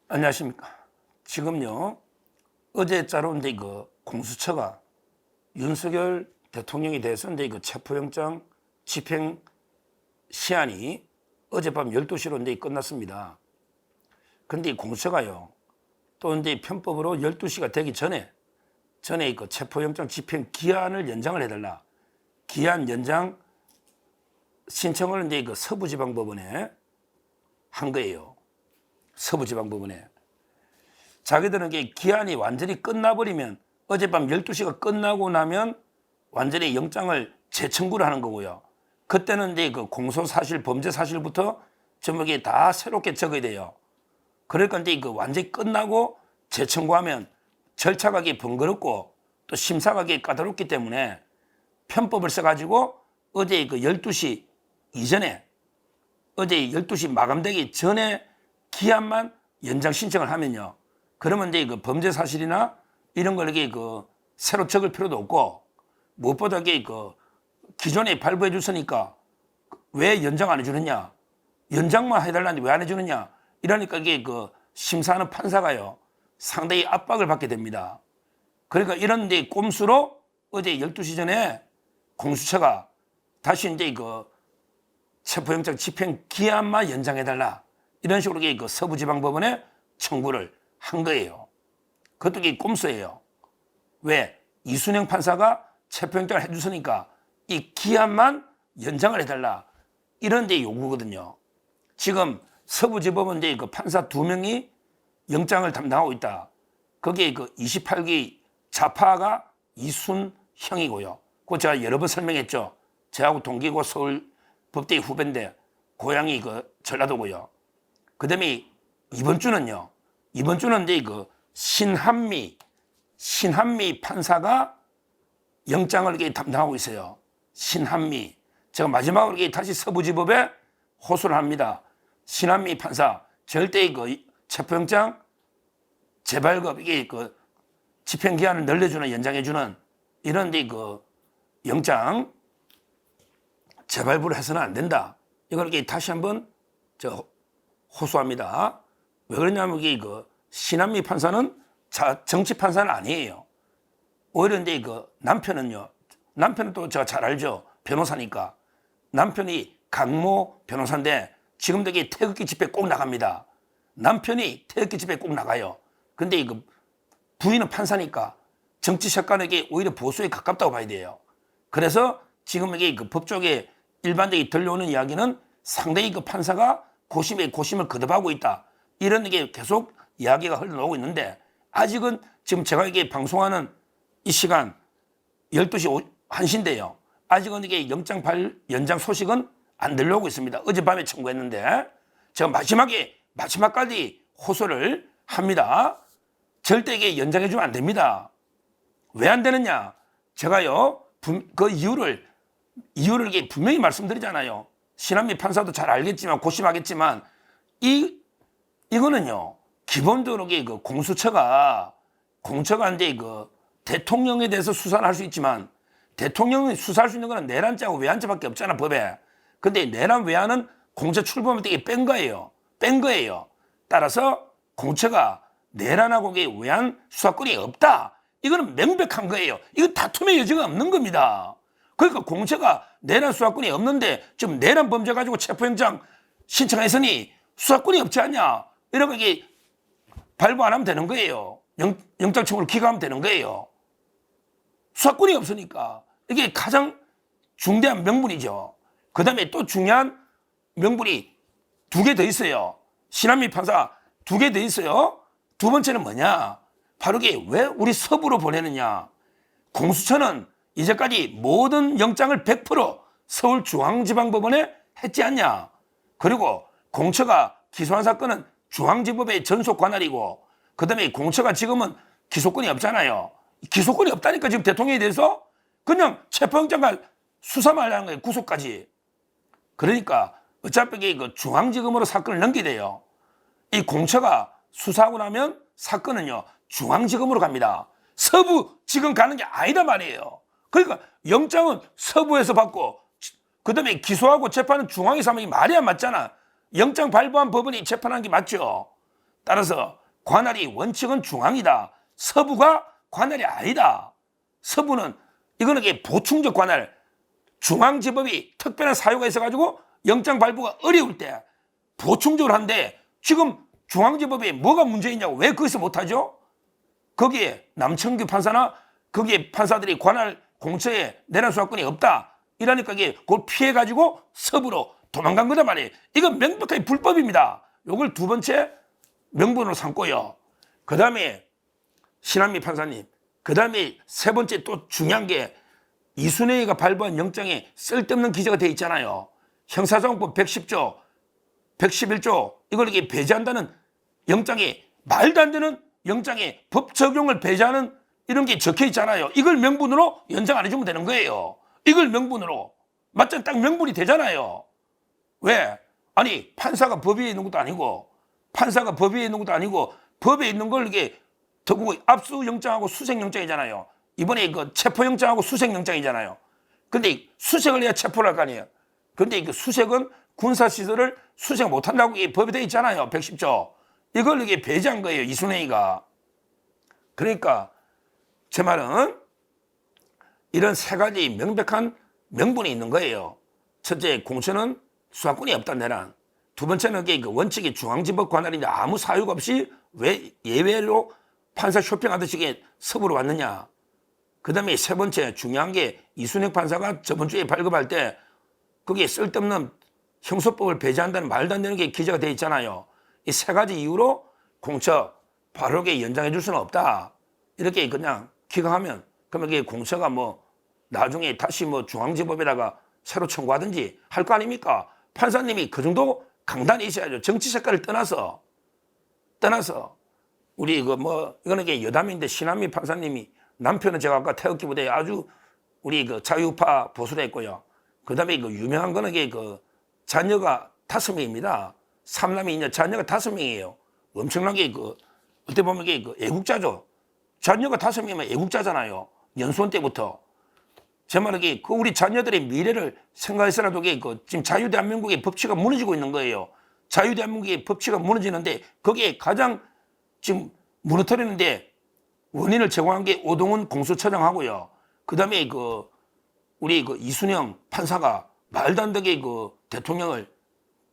안녕하십니까. 지금요, 어제 자료인데 공수처가 윤석열 대통령에 대해서인데 체포영장 집행 시한이 어젯밤 12시로 끝났습니다. 근데 이 공수처가요, 또 이제 편법으로 12시가 되기 전에 체포영장 집행 기한을 연장을 해달라. 기한 연장 신청을 이제 서부지방법원에 한 거예요. 서부지방법원에. 자기들은 기한이 완전히 끝나버리면, 어젯밤 12시가 끝나고 나면 완전히 영장을 재청구를 하는 거고요. 그때는 이제 공소사실, 범죄사실부터 전부 다 새롭게 적어야 돼요. 그러니까 이제 완전히 끝나고 재청구하면 절차가 번거롭고 또 심사가 까다롭기 때문에 편법을 써가지고 어제 12시 이전에, 어제 12시 마감되기 전에 기한만 연장 신청을 하면요, 그러면 이제 범죄 사실이나 이런 걸 새로 적을 필요도 없고, 무엇보다 기존에 발부해 줬으니까 왜 연장 안 해주느냐, 연장만 해달라는데 왜 안 해주느냐, 이러니까 심사하는 판사가요, 상당히 압박을 받게 됩니다. 그러니까 이런 데 꼼수로 어제 12시 전에 공수처가 다시 이제 체포영장 집행 기한만 연장해달라, 이런 식으로 서부지방법원에 청구를 한 거예요. 그것도 꼼수예요. 왜? 이순영 판사가 체포영장을 해줬으니까 이 기한만 연장을 해달라, 이런 데 요구거든요. 지금 서부지법은 이제 판사 2명이 영장을 담당하고 있다. 거기에 28기 자파가 이순형이고요. 그거 제가 여러 번 설명했죠. 저하고 동기고 서울 법대 후배인데 고향이 전라도고요. 그 다음에 이번 주는요, 이번 주는 이제 신한미 판사가 영장을 담당하고 있어요. 신한미. 제가 마지막으로 다시 서부지법에 호소를 합니다. 신한미 판사, 절대 체포영장 재발급, 집행기한을 늘려주는, 연장해주는 이런 데 영장 재발부를 해서는 안 된다. 이걸 다시 한번 호소합니다. 왜 그러냐면 신한미 판사는 정치 판사는 아니에요. 오히려 이제 남편은요, 남편은 또 제가 잘 알죠. 변호사니까. 남편이 강모 변호사인데 지금도 태극기 집회 꼭 나갑니다. 남편이 태극기 집회 꼭 나가요. 근데 부인은 판사니까 정치샷관에게 오히려 보수에 가깝다고 봐야 돼요. 그래서 지금 법조계 일반적인 들려오는 이야기는 상당히 판사가 고심에 고심을 거듭하고 있다, 이런 게 계속 이야기가 흘러나오고 있는데, 아직은 지금 제가 방송하는 이 시간 12시 1시인데요. 아직은 영장 연장 소식은 안 들려오고 있습니다. 어젯밤에 청구했는데 제가 마지막까지 호소를 합니다. 절대 연장해주면 안 됩니다. 왜 안 되느냐? 제가요, 그 이유를 분명히 말씀드리잖아요. 신한미 판사도 잘 알겠지만, 고심하겠지만, 이거는요, 기본적으로 공수처가 이제 대통령에 대해서 수사를 할 수 있지만, 대통령이 수사할 수 있는 거는 내란죄하고 외환죄밖에 없잖아, 법에. 근데 내란 외환은 공처 출범할 때 뺀 거예요. 따라서 공처가 내란하고 외환 수사권이 없다, 이거는 명백한 거예요. 이거 다툼의 여지가 없는 겁니다. 그러니까 공처가 내란 수사권이 없는데 지금 내란 범죄 가지고 체포영장 신청했으니 수사권이 없지 않냐, 이러고 발부 안 하면 되는 거예요. 영장 청구를 기각하면 되는 거예요. 수사권이 없으니까. 이게 가장 중대한 명분이죠. 그 다음에 또 중요한 명분이 2개 더 있어요. 신한미 판사 2개 더 있어요. 두 번째는 뭐냐? 바로 왜 우리 서부로 보내느냐? 공수처는 이제까지 모든 영장을 100% 서울중앙지방법원에 했지 않냐? 그리고 공처가 기소한 사건은 중앙지법의 전속 관할이고, 그 다음에 공처가 지금은 기소권이 없잖아요. 기소권이 없다니까 지금 대통령에 대해서 그냥 체포영장과 수사만 하려는 거예요. 구속까지. 그러니까 어차피 중앙지검으로 사건을 넘기게 돼요. 이 공처가 수사하고 나면 사건은요, 중앙지검으로 갑니다. 서부지검 가는 게 아니다 말이에요. 그러니까 영장은 서부에서 받고, 그 다음에 기소하고 재판은 중앙에서 하면 말이 안 맞잖아. 영장 발부한 법원이 재판한 게 맞죠. 따라서 관할이 원칙은 중앙이다. 서부가 관할이 아니다. 서부는 이거는 보충적 관할, 중앙지법이 특별한 사유가 있어가지고 영장 발부가 어려울 때 보충적으로 한데 지금 중앙지법에 뭐가 문제 있냐고 왜 거기서 못하죠? 거기에 남청규 판사나 거기에 판사들이 관할 공처에 내란 수사권이 없다. 이러니까 이게 그걸 피해가지고 서부로 도망간 거란 말이에요. 이건 명백하게 불법입니다. 이걸 두 번째 명분으로 삼고요. 그 다음에 신한미 판사님, 그 다음에 세 번째 또 중요한 게 이순애가 발부한 영장에 쓸데없는 기재가 돼 있잖아요. 형사소송법 110조, 111조 이걸 이렇게 배제한다는 영장에 말도 안 되는 영장에 법 적용을 배제하는 이런 게 적혀 있잖아요. 이걸 명분으로 연장 안 해주면 되는 거예요. 이걸 명분으로. 맞잖아. 딱 명분이 되잖아요. 왜? 아니 판사가 법 위에 있는 것도 아니고 판사가 법 위에 있는 것도 아니고 법에 있는 걸 이게 더구나 압수영장하고 수색영장이잖아요. 이번에 그 체포영장하고 수색영장이잖아요. 근데 수색을 해야 체포를 할 거 아니에요. 근데 그 수색은 군사시설을 수색 못한다고 이 법에 되어 있잖아요. 110조. 이걸 이게 배제한 거예요. 이순애가. 그러니까 제 말은 이런 세 가지 명백한 명분이 있는 거예요. 첫째, 공처는 수사권이 없다 내란. 두 번째는 그 원칙이 중앙지법 관할인데 아무 사유가 없이 왜 예외로 판사 쇼핑하듯이 서부로 왔느냐. 그 다음에 세 번째 중요한 게 이순애 판사가 저번 주에 발급할 때 거기에 쓸데없는 형소법을 배제한다는 말도 안 되는 게 기재가 되어 있잖아요. 이 세 가지 이유로 공처 바로게 연장해 줄 수는 없다. 이렇게 그냥 기각하면 그러면 이게 공처가 뭐 나중에 다시 뭐 중앙지법에다가 새로 청구하든지 할 거 아닙니까? 판사님이 그 정도 강단이 있어야죠. 정치 색깔을 떠나서 우리 이거 뭐 이거는 게 여담인데 신한미 판사님이 남편은 제가 아까 태극기 부대에 아주 우리 그 자유파 보수를 했고요. 그 다음에 그 유명한 거는 그 자녀가 5명입니다. 3남이 2녀 자녀가 5명이에요. 엄청나게 그 어떻게 보면 이게 그 애국자죠. 자녀가 5명이면 애국자잖아요. 연수원 때부터. 제 말은 그 우리 자녀들의 미래를 생각해서라도 그 지금 자유대한민국의 법치가 무너지고 있는 거예요. 자유대한민국의 법치가 무너지는데 거기에 가장 지금 무너뜨리는데 원인을 제공한 게 오동훈 공수처장하고요. 그 다음에 그 우리 그 이순영 판사가 말도 안 되게 그 대통령을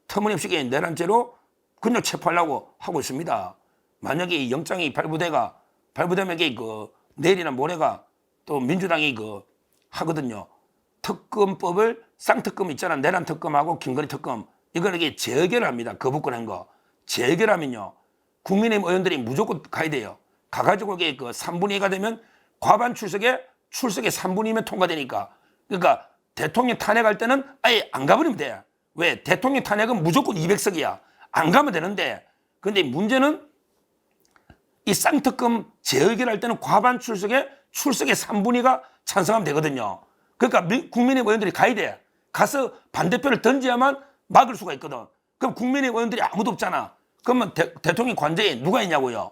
터무니없이 내란죄로 그냥 체포하려고 하고 있습니다. 만약에 이 영장이 발부되면 그 내일이나 모레가 또 민주당이 그 하거든요. 특검법을 쌍특검 있잖아. 내란 특검하고 김건희 특검. 이걸 이게 재결을 합니다. 거부권 한 거. 재결하면요. 국민의힘 의원들이 무조건 가야 돼요. 가가지고 이게 그 3분의 2가 되면 과반 출석에 3분의 2면 통과되니까. 그러니까 대통령 탄핵할 때는 아예 안 가버리면 돼. 왜? 대통령 탄핵은 무조건 200석이야. 안 가면 되는데. 근데 문제는 이 쌍특검 재의결할 때는 과반 출석에 3분의 2가 찬성하면 되거든요. 그러니까 국민의힘 의원들이 가야 돼. 가서 반대표를 던져야만 막을 수가 있거든. 그럼 국민의힘 의원들이 아무도 없잖아. 그러면 대통령 관저에 누가 있냐고요.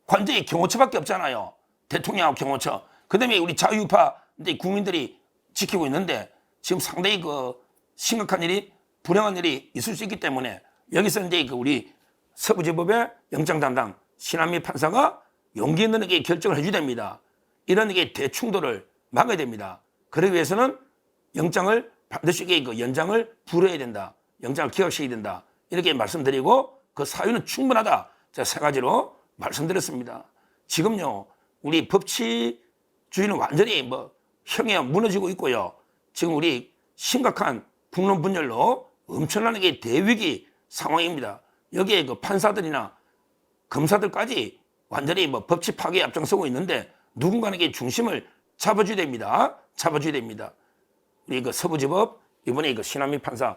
관저에 경호처밖에 없잖아요. 대통령하고 경호처. 그 다음에 우리 자유파 국민들이 지키고 있는데 지금 상당히 그 심각한 일이 불행한 일이 있을 수 있기 때문에 여기서 이제 그 우리 서부지법의 영장 담당 신한미 판사가 용기 있는 게 결정을 해줘야 됩니다. 이런 게 대충돌을 막아야 됩니다. 그러기 위해서는 영장을 반드시 그 연장을 불어야 된다. 영장을 기각시켜야 된다. 이렇게 말씀드리고 그 사유는 충분하다. 제가 세 가지로 말씀드렸습니다. 지금요 우리 법치주의는 완전히 뭐 형에 무너지고 있고요. 지금 우리 심각한 국론 분열로 엄청나게 대위기 상황입니다. 여기에 그 판사들이나 검사들까지 완전히 뭐 법치 파괴에 앞장서고 있는데 누군가에게 중심을 잡아줘야 됩니다. 잡아줘야 됩니다. 우리 그 서부지법 이번에 그 신한미 판사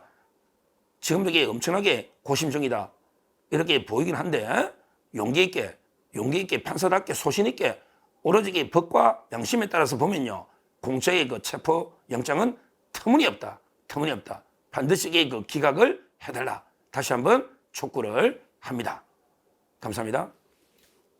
지금 이게 엄청나게 고심중이다. 이렇게 보이긴 한데 용기 있게 판사답게 소신 있게 오로지 법과 양심에 따라서 보면요. 공처의 그 체포 영장은 터무니없다. 반드시 그 기각을 해달라. 다시 한번 촉구를 합니다. 감사합니다.